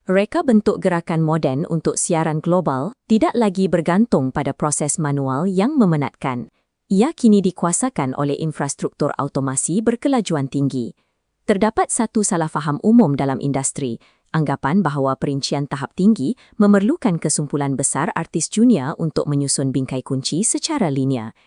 Reka bentuk gerakan moden untuk siaran global tidak lagi bergantung pada proses manual yang memenatkan. Ia kini dikuasakan oleh infrastruktur automasi berkelajuan tinggi. Terdapat satu salah faham umum dalam industri, anggapan bahawa perincian tahap tinggi memerlukan kesumpulan besar artis junior untuk menyusun bingkai kunci secara linear.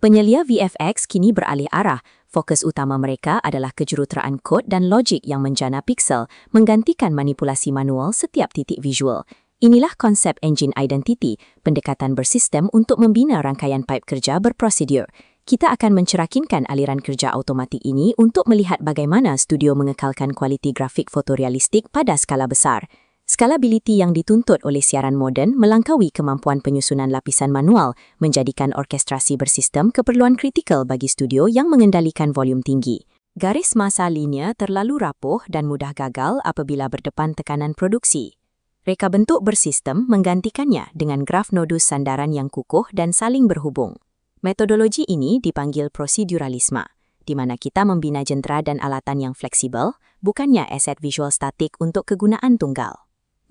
Penyelia VFX kini beralih arah. Fokus utama mereka adalah kejuruteraan kod dan logik yang menjana piksel, menggantikan manipulasi manual setiap titik visual. Inilah konsep engine identity, pendekatan bersistem untuk membina rangkaian pipe kerja berprosedur. Kita akan mencerakinkan aliran kerja automatik ini untuk melihat bagaimana studio mengekalkan kualiti grafik fotorealistik pada skala besar. Scalability yang dituntut oleh siaran moden melangkaui kemampuan penyusunan lapisan manual, menjadikan orkestrasi bersistem keperluan kritikal bagi studio yang mengendalikan volume tinggi. Garis masa linear terlalu rapuh dan mudah gagal apabila berdepan tekanan produksi. Reka bentuk bersistem menggantikannya dengan graf nodus sandaran yang kukuh dan saling berhubung. Metodologi ini dipanggil proseduralisme, di mana kita membina jentera dan alatan yang fleksibel, bukannya aset visual statik untuk kegunaan tunggal.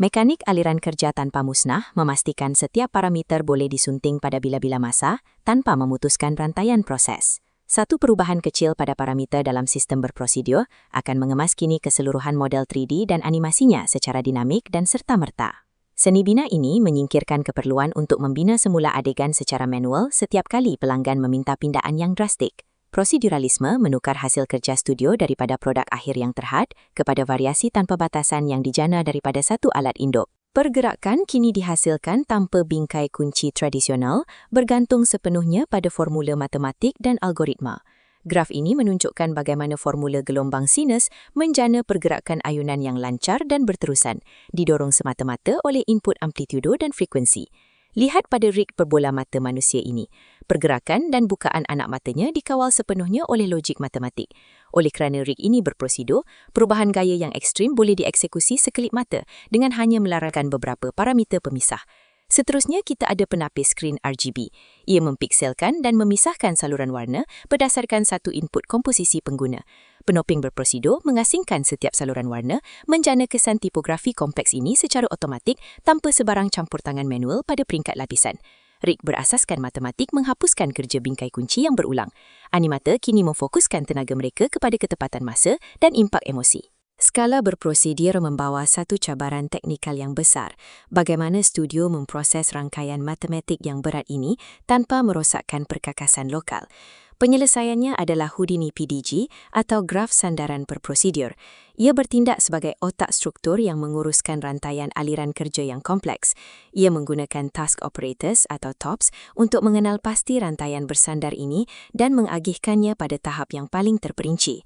Mekanik aliran kerja tanpa musnah memastikan setiap parameter boleh disunting pada bila-bila masa tanpa memutuskan rantaian proses. Satu perubahan kecil pada parameter dalam sistem berprosedur akan mengemas kini keseluruhan model 3D dan animasinya secara dinamik dan serta-merta. Seni bina ini menyingkirkan keperluan untuk membina semula adegan secara manual setiap kali pelanggan meminta pindaan yang drastik. Proseduralisme menukar hasil kerja studio daripada produk akhir yang terhad kepada variasi tanpa batasan yang dijana daripada satu alat induk. Pergerakan kini dihasilkan tanpa bingkai kunci tradisional, bergantung sepenuhnya pada formula matematik dan algoritma. Graf ini menunjukkan bagaimana formula gelombang sinus menjana pergerakan ayunan yang lancar dan berterusan, didorong semata-mata oleh input amplitudo dan frekuensi. Lihat pada rig berbola mata manusia ini. Pergerakan dan bukaan anak matanya dikawal sepenuhnya oleh logik matematik. Oleh kerana rig ini berprosedur, perubahan gaya yang ekstrim boleh dieksekusi sekelip mata dengan hanya melarangkan beberapa parameter pemisah. Seterusnya, kita ada penapis skrin RGB. Ia mempikselkan dan memisahkan saluran warna berdasarkan satu input komposisi pengguna. Penoping berprosedur mengasingkan setiap saluran warna, menjana kesan tipografi kompleks ini secara otomatik tanpa sebarang campur tangan manual pada peringkat lapisan. Rig berasaskan matematik menghapuskan kerja bingkai kunci yang berulang. Animator kini memfokuskan tenaga mereka kepada ketepatan masa dan impak emosi. Skala berprosedur membawa satu cabaran teknikal yang besar. Bagaimana studio memproses rangkaian matematik yang berat ini tanpa merosakkan perkakasan lokal. Penyelesaiannya adalah Houdini PDG atau graf sandaran berprosedur. Ia bertindak sebagai otak struktur yang menguruskan rantaian aliran kerja yang kompleks. Ia menggunakan task operators atau TOPS untuk mengenal pasti rantaian bersandar ini dan mengagihkannya pada tahap yang paling terperinci.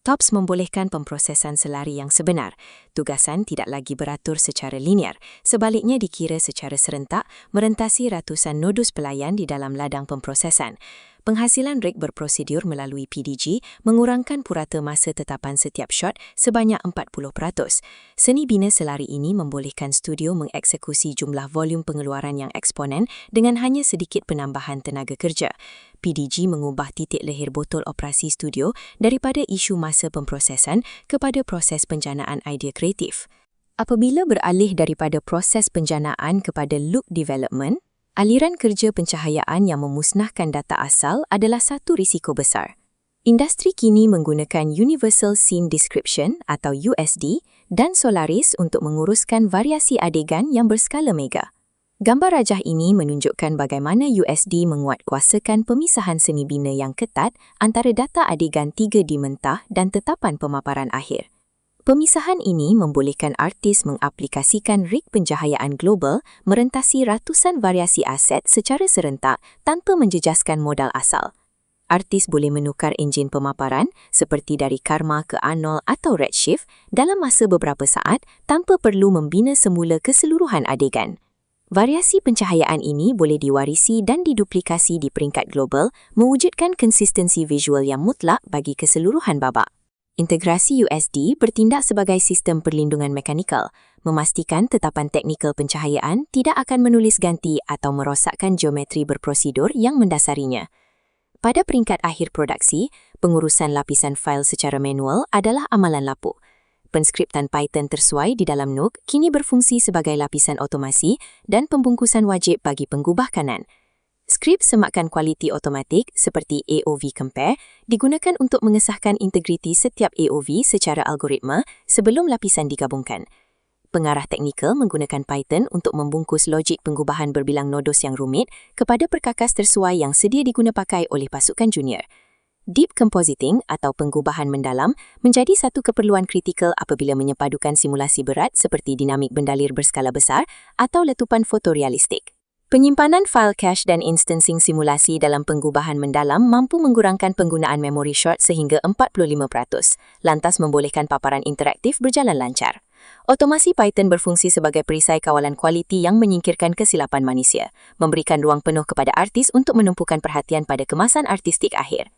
TOPS membolehkan pemprosesan selari yang sebenar. Tugasan tidak lagi beratur secara linear, sebaliknya dikira secara serentak merentasi ratusan nodus pelayan di dalam ladang pemprosesan. Penghasilan rig berprosedur melalui PDG mengurangkan purata masa tetapan setiap shot sebanyak 40%. Seni bina selari ini membolehkan studio mengeksekusi jumlah volume pengeluaran yang eksponen dengan hanya sedikit penambahan tenaga kerja. PDG mengubah titik lahir botol operasi studio daripada isu masa pemprosesan kepada proses penjanaan idea kreatif. Apabila beralih daripada proses penjanaan kepada look development, aliran kerja pencahayaan yang memusnahkan data asal adalah satu risiko besar. Industri kini menggunakan Universal Scene Description atau USD dan Solaris untuk menguruskan variasi adegan yang berskala mega. Gambar rajah ini menunjukkan bagaimana USD menguatkuasakan pemisahan seni bina yang ketat antara data adegan 3D mentah dan tetapan pemaparan akhir. Pemisahan ini membolehkan artis mengaplikasikan rig pencahayaan global merentasi ratusan variasi aset secara serentak tanpa menjejaskan modal asal. Artis boleh menukar enjin pemaparan seperti dari Karma ke Arnold atau Redshift dalam masa beberapa saat tanpa perlu membina semula keseluruhan adegan. Variasi pencahayaan ini boleh diwarisi dan diduplikasi di peringkat global, mewujudkan konsistensi visual yang mutlak bagi keseluruhan babak. Integrasi USD bertindak sebagai sistem perlindungan mekanikal, memastikan tetapan teknikal pencahayaan tidak akan menulis ganti atau merosakkan geometri berprosedur yang mendasarinya. Pada peringkat akhir produksi, pengurusan lapisan fail secara manual adalah amalan lapuk. penskriptan Python tersuai di dalam Nook kini berfungsi sebagai lapisan otomasi dan pembungkusan wajib bagi penggubah kanan. Skrip semakan kualiti otomatik seperti AOV Compare digunakan untuk mengesahkan integriti setiap AOV secara algoritma sebelum lapisan digabungkan. Pengarah teknikal menggunakan Python untuk membungkus logik penggubahan berbilang nodos yang rumit kepada perkakas tersuai yang sedia diguna pakai oleh pasukan junior. Deep compositing atau penggubahan mendalam menjadi satu keperluan kritikal apabila menyepadukan simulasi berat seperti dinamik bendalir berskala besar atau letupan fotorealistik. Penyimpanan file cache dan instancing simulasi dalam penggubahan mendalam mampu mengurangkan penggunaan memori short sehingga 45%, lantas membolehkan paparan interaktif berjalan lancar. Otomasi Python berfungsi sebagai perisai kawalan kualiti yang menyingkirkan kesilapan manusia, memberikan ruang penuh kepada artis untuk menumpukan perhatian pada kemasan artistik akhir.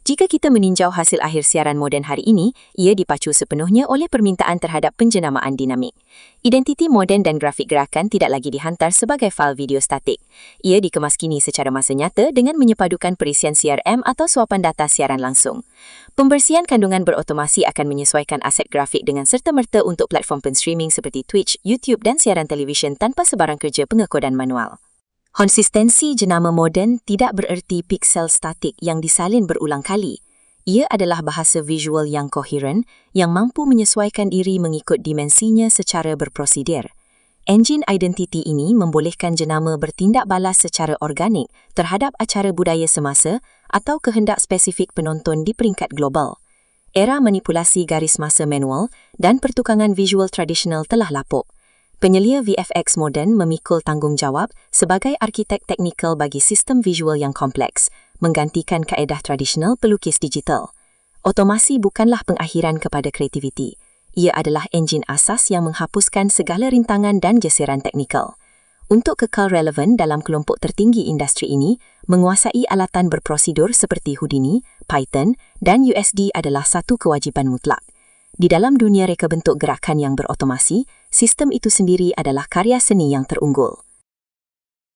Jika kita meninjau hasil akhir siaran moden hari ini, ia dipacu sepenuhnya oleh permintaan terhadap penjenamaan dinamik. Identiti moden dan grafik gerakan tidak lagi dihantar sebagai fail video statik. Ia dikemas kini secara masa nyata dengan menyepadukan perisian CRM atau suapan data siaran langsung. Pembersihan kandungan berotomasi akan menyesuaikan aset grafik dengan serta-merta untuk platform penstreaming seperti Twitch, YouTube dan siaran televisyen tanpa sebarang kerja pengekodan manual. Konsistensi jenama moden tidak bererti piksel statik yang disalin berulang kali. Ia adalah bahasa visual yang koheren yang mampu menyesuaikan diri mengikut dimensinya secara berprosedur. Engine identity ini membolehkan jenama bertindak balas secara organik terhadap acara budaya semasa atau kehendak spesifik penonton di peringkat global. Era manipulasi garis masa manual dan pertukangan visual tradisional telah lapuk. Penyelia VFX moden memikul tanggungjawab sebagai arkitek teknikal bagi sistem visual yang kompleks, menggantikan kaedah tradisional pelukis digital. Otomasi bukanlah pengakhiran kepada kreativiti. Ia adalah enjin asas yang menghapuskan segala rintangan dan geseran teknikal. Untuk kekal relevan dalam kelompok tertinggi industri ini, menguasai alatan berprosedur seperti Houdini, Python dan USD adalah satu kewajiban mutlak. Di dalam dunia reka bentuk gerakan yang berotomasi, sistem itu sendiri adalah karya seni yang terunggul.